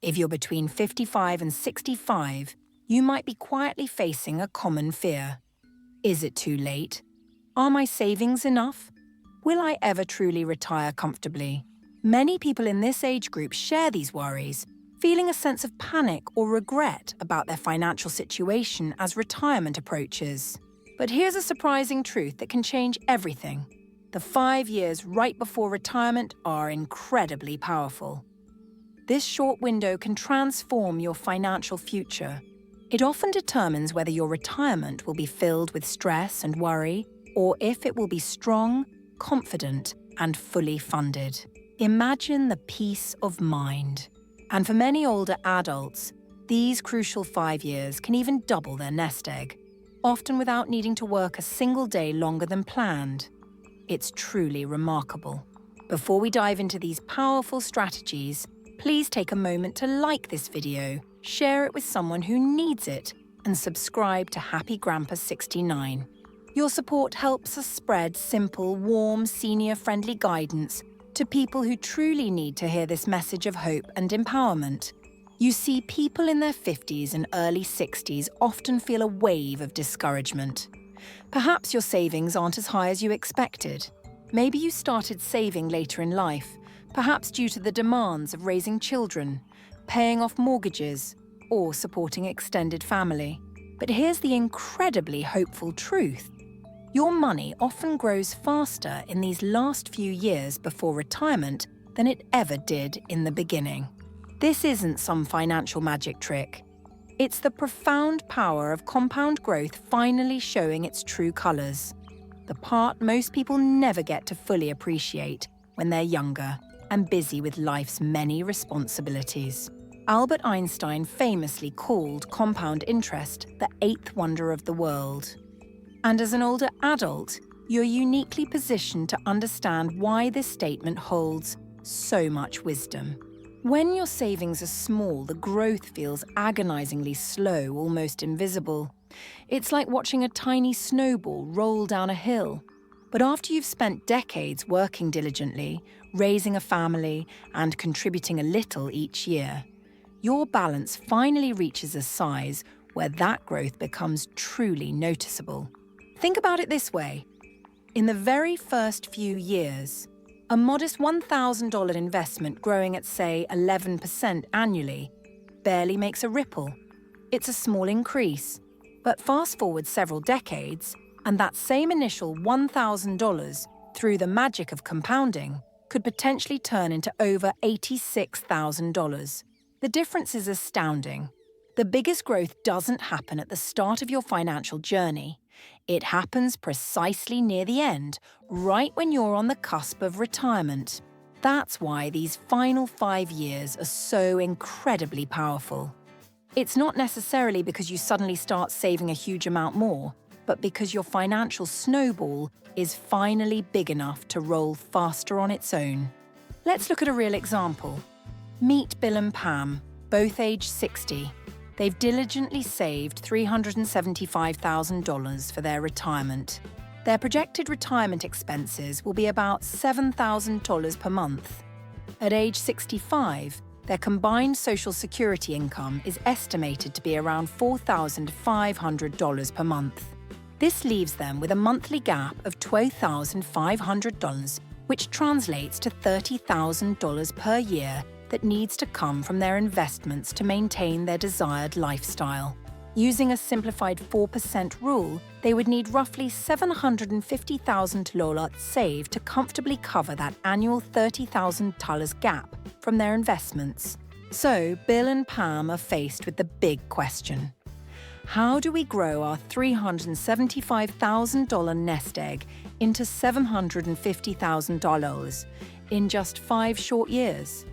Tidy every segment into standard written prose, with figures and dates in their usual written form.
If you're between 55 and 65, you might be quietly facing a common fear. Is it too late? Are my savings enough? Will I ever truly retire comfortably? Many people in this age group share these worries, feeling a sense of panic or regret about their financial situation as retirement approaches. But here's a surprising truth that can change everything. The 5 years right before retirement are incredibly powerful. This short window can transform your financial future. It often determines whether your retirement will be filled with stress and worry, or if it will be strong, confident, and fully funded. Imagine the peace of mind. And for many older adults, these crucial 5 years can even double their nest egg, often without needing to work a single day longer than planned. It's truly remarkable. Before we dive into these powerful strategies, please take a moment to like this video, share it with someone who needs it, and subscribe to Happy Grandpa 69. Your support helps us spread simple, warm, senior-friendly guidance to people who truly need to hear this message of hope and empowerment. You see, people in their 50s and early 60s often feel a wave of discouragement. Perhaps your savings aren't as high as you expected. Maybe you started saving later in life, perhaps due to the demands of raising children, paying off mortgages, or supporting extended family. But here's the incredibly hopeful truth. Your money often grows faster in these last few years before retirement than it ever did in the beginning. This isn't some financial magic trick. It's the profound power of compound growth finally showing its true colors, the part most people never get to fully appreciate when they're younger and busy with life's many responsibilities. Albert Einstein famously called compound interest the eighth wonder of the world. And as an older adult, you're uniquely positioned to understand why this statement holds so much wisdom. When your savings are small, the growth feels agonizingly slow, almost invisible. It's like watching a tiny snowball roll down a hill. But after you've spent decades working diligently, raising a family, and contributing a little each year, your balance finally reaches a size where that growth becomes truly noticeable. Think about it this way. In the very first few years, a modest $1,000 investment growing at, say, 11% annually barely makes a ripple. It's a small increase. But fast forward several decades, and that same initial $1,000, through the magic of compounding, could potentially turn into over $86,000. The difference is astounding. The biggest growth doesn't happen at the start of your financial journey. It happens precisely near the end, right when you're on the cusp of retirement. That's why these final 5 years are so incredibly powerful. It's not necessarily because you suddenly start saving a huge amount more, but because your financial snowball is finally big enough to roll faster on its own. Let's look at a real example. Meet Bill and Pam, both age 60. They've diligently saved $375,000 for their retirement. Their projected retirement expenses will be about $7,000 per month. At age 65, their combined Social Security income is estimated to be around $4,500 per month. This leaves them with a monthly gap of $12,500, which translates to $30,000 per year that needs to come from their investments to maintain their desired lifestyle. Using a simplified 4% rule, they would need roughly $750,000 saved to comfortably cover that annual $30,000 gap from their investments. So, Bill and Pam are faced with the big question. How do we grow our $375,000 nest egg into $750,000 in just 5 short years?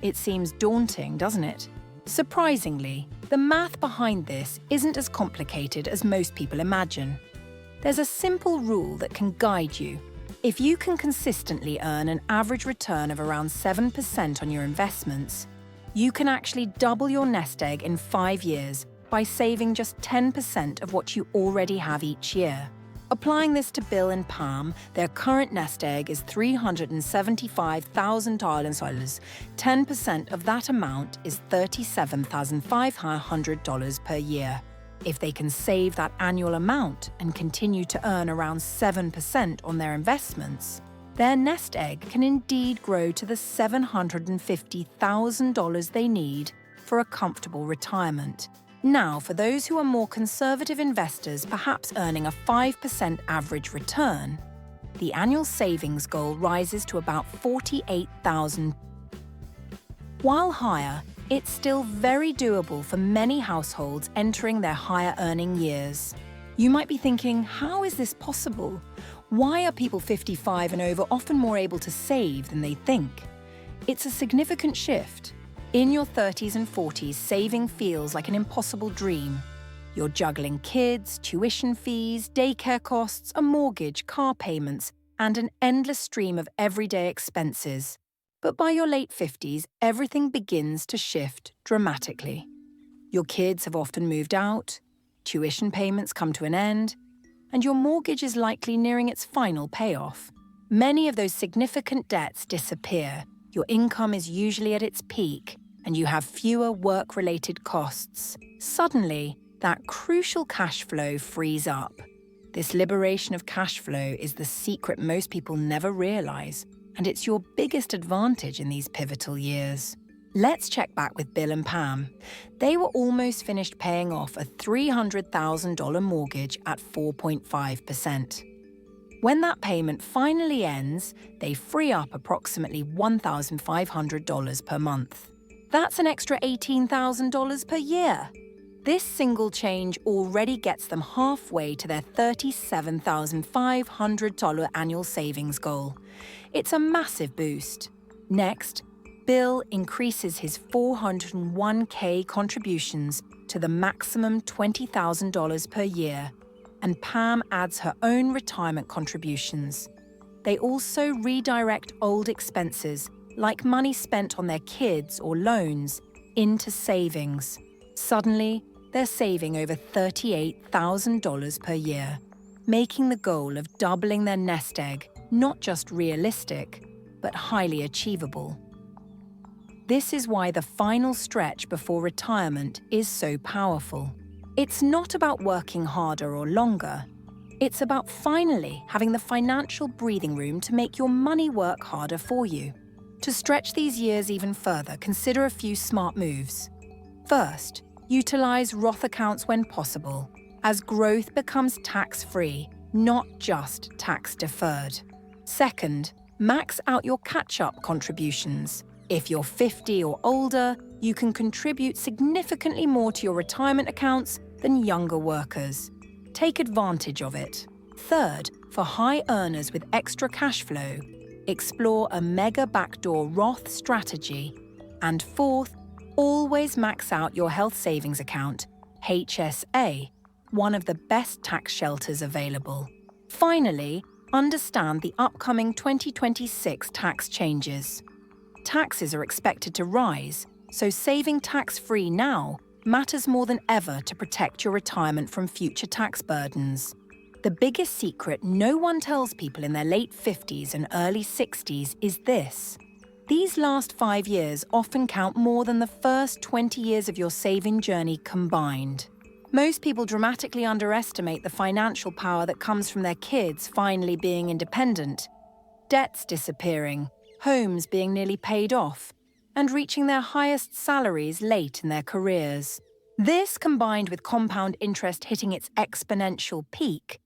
It seems daunting, doesn't it? Surprisingly, the math behind this isn't as complicated as most people imagine. There's a simple rule that can guide you. If you can consistently earn an average return of around 7% on your investments, you can actually double your nest egg in 5 years by saving just 10% of what you already have each year. Applying this to Bill and Pam, their current nest egg is $375,000. 10% of that amount is $37,500 per year. If they can save that annual amount and continue to earn around 7% on their investments, their nest egg can indeed grow to the $750,000 they need for a comfortable retirement. Now, for those who are more conservative investors, perhaps earning a 5% average return, the annual savings goal rises to about $48,000. While higher, it's still very doable for many households entering their higher earning years. You might be thinking, how is this possible? Why are people 55 and over often more able to save than they think? It's a significant shift. In your 30s and 40s, saving feels like an impossible dream. You're juggling kids, tuition fees, daycare costs, a mortgage, car payments, and an endless stream of everyday expenses. But by your late 50s, everything begins to shift dramatically. Your kids have often moved out, tuition payments come to an end, and your mortgage is likely nearing its final payoff. Many of those significant debts disappear. Your income is usually at its peak, and you have fewer work-related costs. Suddenly, that crucial cash flow frees up. This liberation of cash flow is the secret most people never realize, and it's your biggest advantage in these pivotal years. Let's check back with Bill and Pam. They were almost finished paying off a $300,000 mortgage at 4.5%. When that payment finally ends, they free up approximately $1,500 per month. That's an extra $18,000 per year. This single change already gets them halfway to their $37,500 annual savings goal. It's a massive boost. Next, Bill increases his 401k contributions to the maximum $20,000 per year, and Pam adds her own retirement contributions. They also redirect old expenses, like money spent on their kids or loans, into savings. Suddenly, they're saving over $38,000 per year, making the goal of doubling their nest egg not just realistic, but highly achievable. This is why the final stretch before retirement is so powerful. It's not about working harder or longer. It's about finally having the financial breathing room to make your money work harder for you. To stretch these years even further, consider a few smart moves. First, utilize Roth accounts when possible, as growth becomes tax-free, not just tax-deferred. Second, max out your catch-up contributions. If you're 50 or older, you can contribute significantly more to your retirement accounts than younger workers. Take advantage of it. Third, for high earners with extra cash flow, explore a mega backdoor Roth strategy. And fourth, always max out your health savings account, HSA, one of the best tax shelters available. Finally, understand the upcoming 2026 tax changes. Taxes are expected to rise, so saving tax-free now matters more than ever to protect your retirement from future tax burdens. The biggest secret no one tells people in their late 50s and early 60s is this. These last 5 years often count more than the first 20 years of your saving journey combined. Most people dramatically underestimate the financial power that comes from their kids finally being independent, debts disappearing, homes being nearly paid off, and reaching their highest salaries late in their careers. This, combined with compound interest hitting its exponential peak,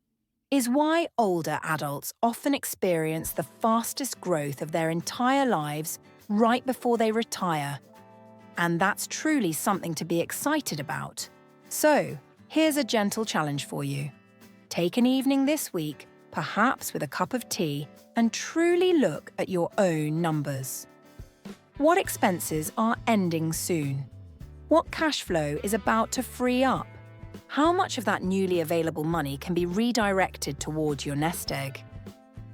is why older adults often experience the fastest growth of their entire lives right before they retire. And that's truly something to be excited about. So, here's a gentle challenge for you. Take an evening this week, perhaps with a cup of tea, and truly look at your own numbers. What expenses are ending soon? What cash flow is about to free up? How much of that newly available money can be redirected towards your nest egg?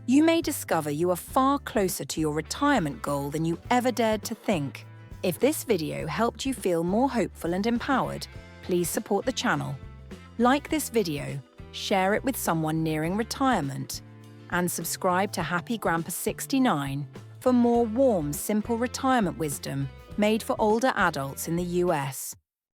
You may discover you are far closer to your retirement goal than you ever dared to think. If this video helped you feel more hopeful and empowered, please support the channel. Like this video, share it with someone nearing retirement, and subscribe to Happy Grandpa 69 for more warm, simple retirement wisdom made for older adults in the US.